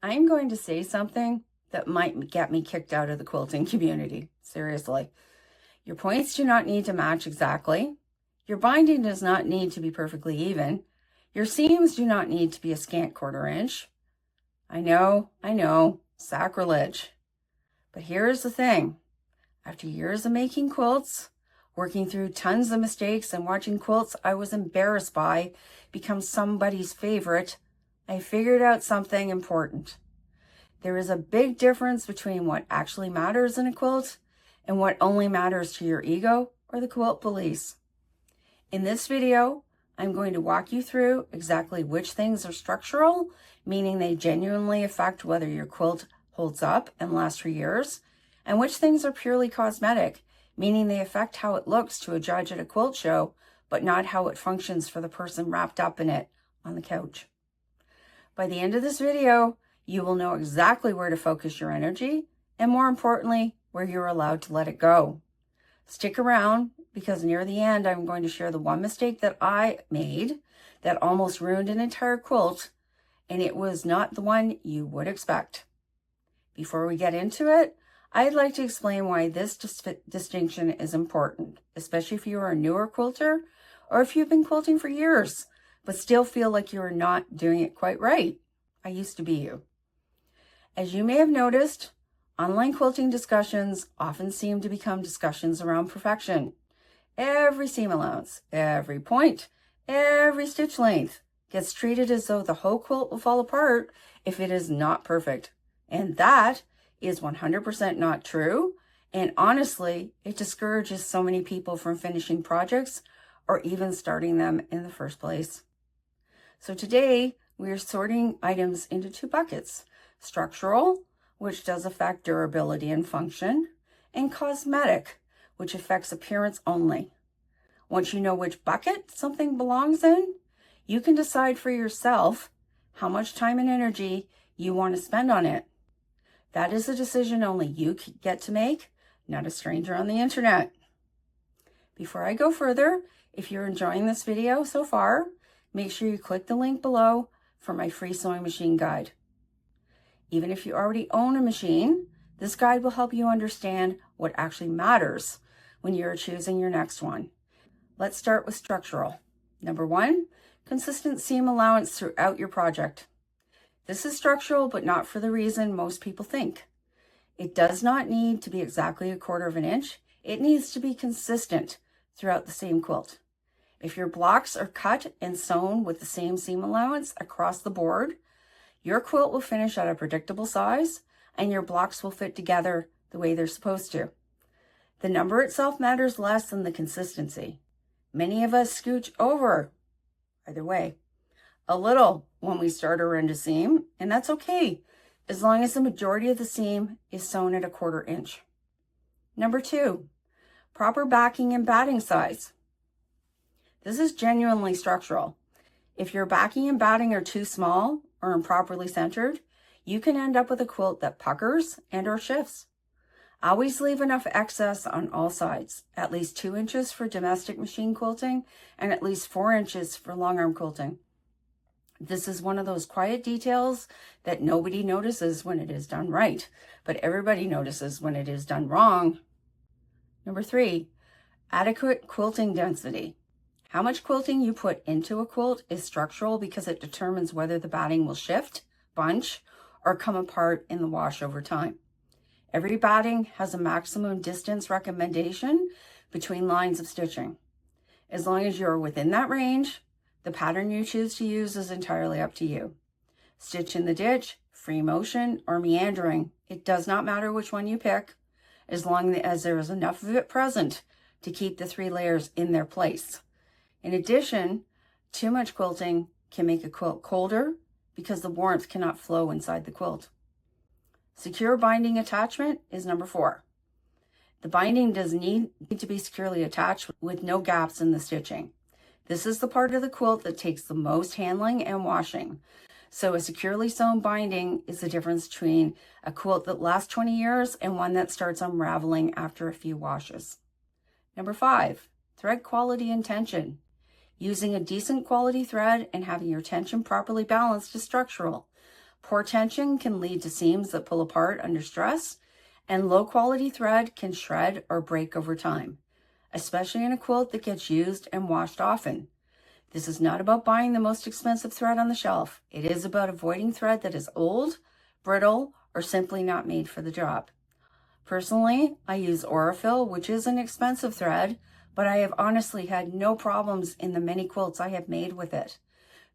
I'm going to say something that might get me kicked out of the quilting community. Seriously. Your points do not need to match exactly. Your binding does not need to be perfectly even. Your seams do not need to be a scant 1/4 inch. I know, sacrilege. But here's the thing. After years of making quilts, working through tons of mistakes and watching quilts I was embarrassed by become somebody's favorite, I figured out something important. There is a big difference between what actually matters in a quilt and what only matters to your ego or the quilt police. In this video, I'm going to walk you through exactly which things are structural, meaning they genuinely affect whether your quilt holds up and lasts for years, and which things are purely cosmetic, meaning they affect how it looks to a judge at a quilt show, but not how it functions for the person wrapped up in it on the couch. By the end of this video, you will know exactly where to focus your energy, and more importantly, where you're allowed to let it go. Stick around, because near the end, I'm going to share the one mistake that I made that almost ruined an entire quilt, and it was not the one you would expect. Before we get into it, I'd like to explain why this distinction is important, especially if you are a newer quilter or if you've been quilting for years, but still feel like you are not doing it quite right. I used to be you. As you may have noticed, online quilting discussions often seem to become discussions around perfection. Every seam allowance, every point, every stitch length gets treated as though the whole quilt will fall apart if it is not perfect. And that is 100% not true. And honestly, it discourages so many people from finishing projects or even starting them in the first place. So today we are sorting items into 2 buckets: structural, which does affect durability and function, and cosmetic, which affects appearance only. Once you know which bucket something belongs in, you can decide for yourself how much time and energy you want to spend on it. That is a decision only you get to make, not a stranger on the internet. Before I go further, if you're enjoying this video so far, make sure you click the link below for my free sewing machine guide. Even if you already own a machine, this guide will help you understand what actually matters when you're choosing your next one. Let's start with structural. Number 1, consistent seam allowance throughout your project. This is structural, but not for the reason most people think. It does not need to be exactly 1/4 inch. It needs to be consistent throughout the same quilt. If your blocks are cut and sewn with the same seam allowance across the board, your quilt will finish at a predictable size and your blocks will fit together the way they're supposed to. The number itself matters less than the consistency. Many of us scooch over, either way, a little when we start around a seam, and that's okay, as long as the majority of the seam is sewn at a 1/4 inch. Number 2, proper backing and batting size. This is genuinely structural. If your backing and batting are too small or improperly centered, you can end up with a quilt that puckers and or shifts. Always leave enough excess on all sides, at least 2 inches for domestic machine quilting and at least 4 inches for long arm quilting. This is one of those quiet details that nobody notices when it is done right, but everybody notices when it is done wrong. Number 3, adequate quilting density. How much quilting you put into a quilt is structural because it determines whether the batting will shift, bunch, or come apart in the wash over time. Every batting has a maximum distance recommendation between lines of stitching. As long as you're within that range, the pattern you choose to use is entirely up to you. Stitch in the ditch, free motion, or meandering, it does not matter which one you pick, as long as there is enough of it present to keep the 3 layers in their place. In addition, too much quilting can make a quilt colder because the warmth cannot flow inside the quilt. Secure binding attachment is number 4. The binding does need to be securely attached with no gaps in the stitching. This is the part of the quilt that takes the most handling and washing. So a securely sewn binding is the difference between a quilt that lasts 20 years and one that starts unraveling after a few washes. Number 5, thread quality and tension. Using a decent quality thread and having your tension properly balanced is structural. Poor tension can lead to seams that pull apart under stress, and low quality thread can shred or break over time, especially in a quilt that gets used and washed often. This is not about buying the most expensive thread on the shelf. It is about avoiding thread that is old, brittle, or simply not made for the job. Personally, I use Aurifil, which is an expensive thread, but I have honestly had no problems in the many quilts I have made with it.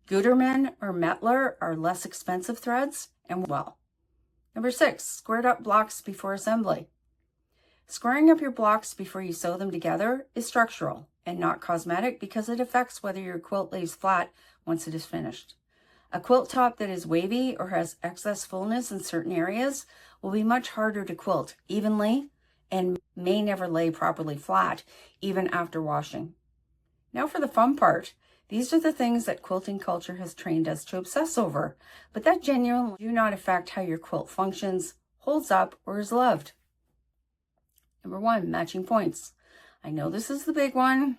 Gutermann or Mettler are less expensive threads and well. Number 6, squared up blocks before assembly. Squaring up your blocks before you sew them together is structural and not cosmetic because it affects whether your quilt lays flat once it is finished. A quilt top that is wavy or has excess fullness in certain areas will be much harder to quilt evenly and may never lay properly flat even after washing. Now for the fun part. These are the things that quilting culture has trained us to obsess over, but that genuinely do not affect how your quilt functions, holds up, or is loved. Number 1, matching points. I know this is the big one.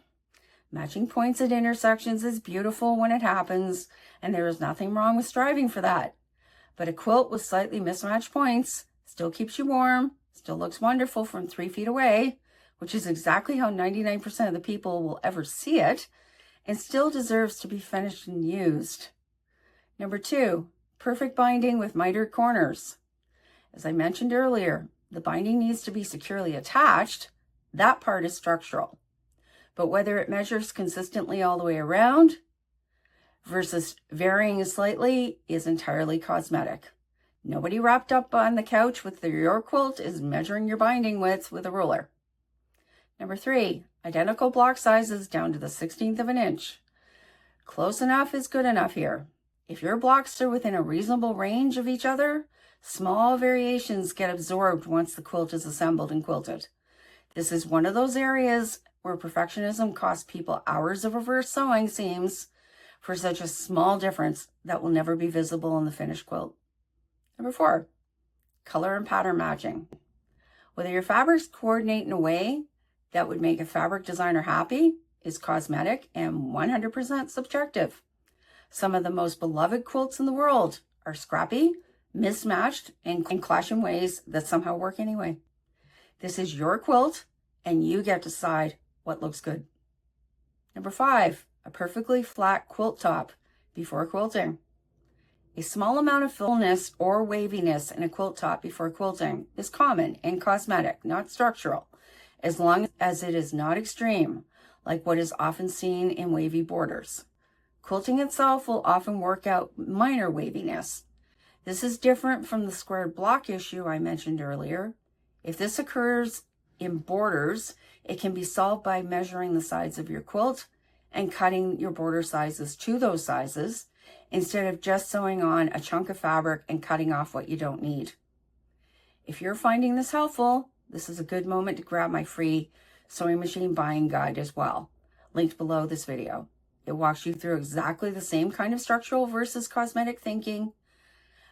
Matching points at intersections is beautiful when it happens, and there is nothing wrong with striving for that. But a quilt with slightly mismatched points still keeps you warm, still looks wonderful from 3 feet away, which is exactly how 99% of the people will ever see it, and still deserves to be finished and used. Number 2, perfect binding with mitered corners. As I mentioned earlier, the binding needs to be securely attached. That part is structural. But whether it measures consistently all the way around versus varying slightly is entirely cosmetic. Nobody wrapped up on the couch with your quilt is measuring your binding width with a ruler. Number 3, identical block sizes down to the 16th of an inch. Close enough is good enough here. If your blocks are within a reasonable range of each other, small variations get absorbed once the quilt is assembled and quilted. This is one of those areas where perfectionism costs people hours of reverse sewing seams for such a small difference that will never be visible in the finished quilt. Number 4, color and pattern matching. Whether your fabrics coordinate in a way that would make a fabric designer happy is cosmetic and 100% subjective. Some of the most beloved quilts in the world are scrappy, mismatched, and clash in ways that somehow work anyway. This is your quilt, and you get to decide what looks good. Number 5, a perfectly flat quilt top before quilting. A small amount of fullness or waviness in a quilt top before quilting is common and cosmetic, not structural, as long as it is not extreme, like what is often seen in wavy borders. Quilting itself will often work out minor waviness. This is different from the squared block issue I mentioned earlier. If this occurs in borders, it can be solved by measuring the sides of your quilt and cutting your border sizes to those sizes, instead of just sewing on a chunk of fabric and cutting off what you don't need. If you're finding this helpful, this is a good moment to grab my free sewing machine buying guide as well, linked below this video. It walks you through exactly the same kind of structural versus cosmetic thinking,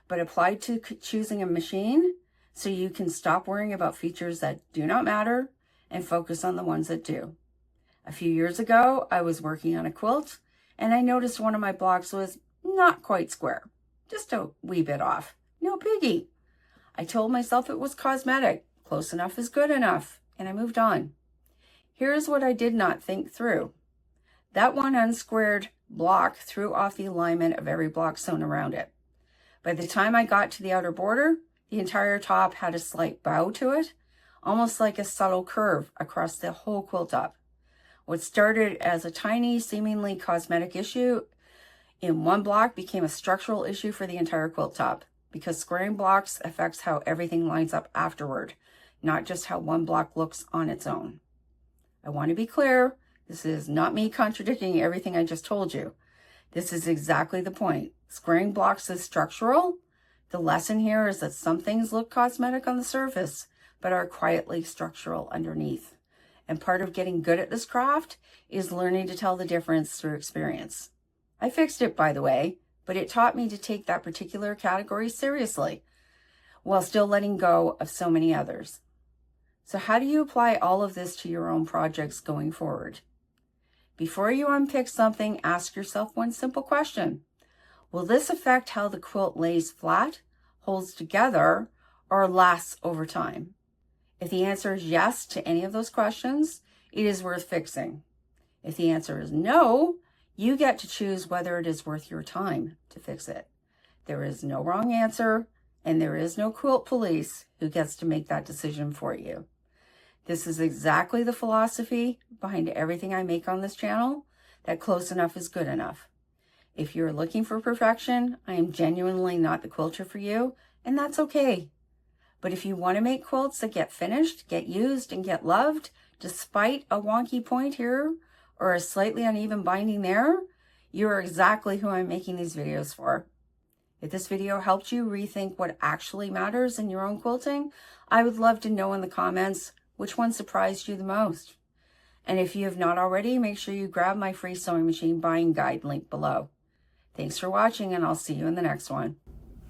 but applied to choosing a machine so you can stop worrying about features that do not matter and focus on the ones that do. A few years ago, I was working on a quilt and I noticed one of my blocks was not quite square, just a wee bit off. No biggie. I told myself it was cosmetic. Close enough is good enough, and I moved on. Here's what I did not think through. That one unsquared block threw off the alignment of every block sewn around it. By the time I got to the outer border, the entire top had a slight bow to it, almost like a subtle curve across the whole quilt top. What started as a tiny, seemingly cosmetic issue in one block became a structural issue for the entire quilt top, because squaring blocks affects how everything lines up afterward, not just how one block looks on its own. I want to be clear, this is not me contradicting everything I just told you. This is exactly the point. Squaring blocks is structural. The lesson here is that some things look cosmetic on the surface, but are quietly structural underneath. And part of getting good at this craft is learning to tell the difference through experience. I fixed it, by the way, but it taught me to take that particular category seriously, while still letting go of so many others. So how do you apply all of this to your own projects going forward? Before you unpick something, ask yourself one simple question. Will this affect how the quilt lays flat, holds together, or lasts over time? If the answer is yes to any of those questions, it is worth fixing. If the answer is no, you get to choose whether it is worth your time to fix it. There is no wrong answer, and there is no quilt police who gets to make that decision for you. This is exactly the philosophy behind everything I make on this channel, that close enough is good enough. If you're looking for perfection, I am genuinely not the quilter for you, and that's okay. But if you want to make quilts that get finished, get used, and get loved, despite a wonky point here or a slightly uneven binding there, you're exactly who I'm making these videos for. If this video helped you rethink what actually matters in your own quilting, I would love to know in the comments which one surprised you the most. And if you have not already, make sure you grab my free sewing machine buying guide link below. Thanks for watching, and I'll see you in the next one.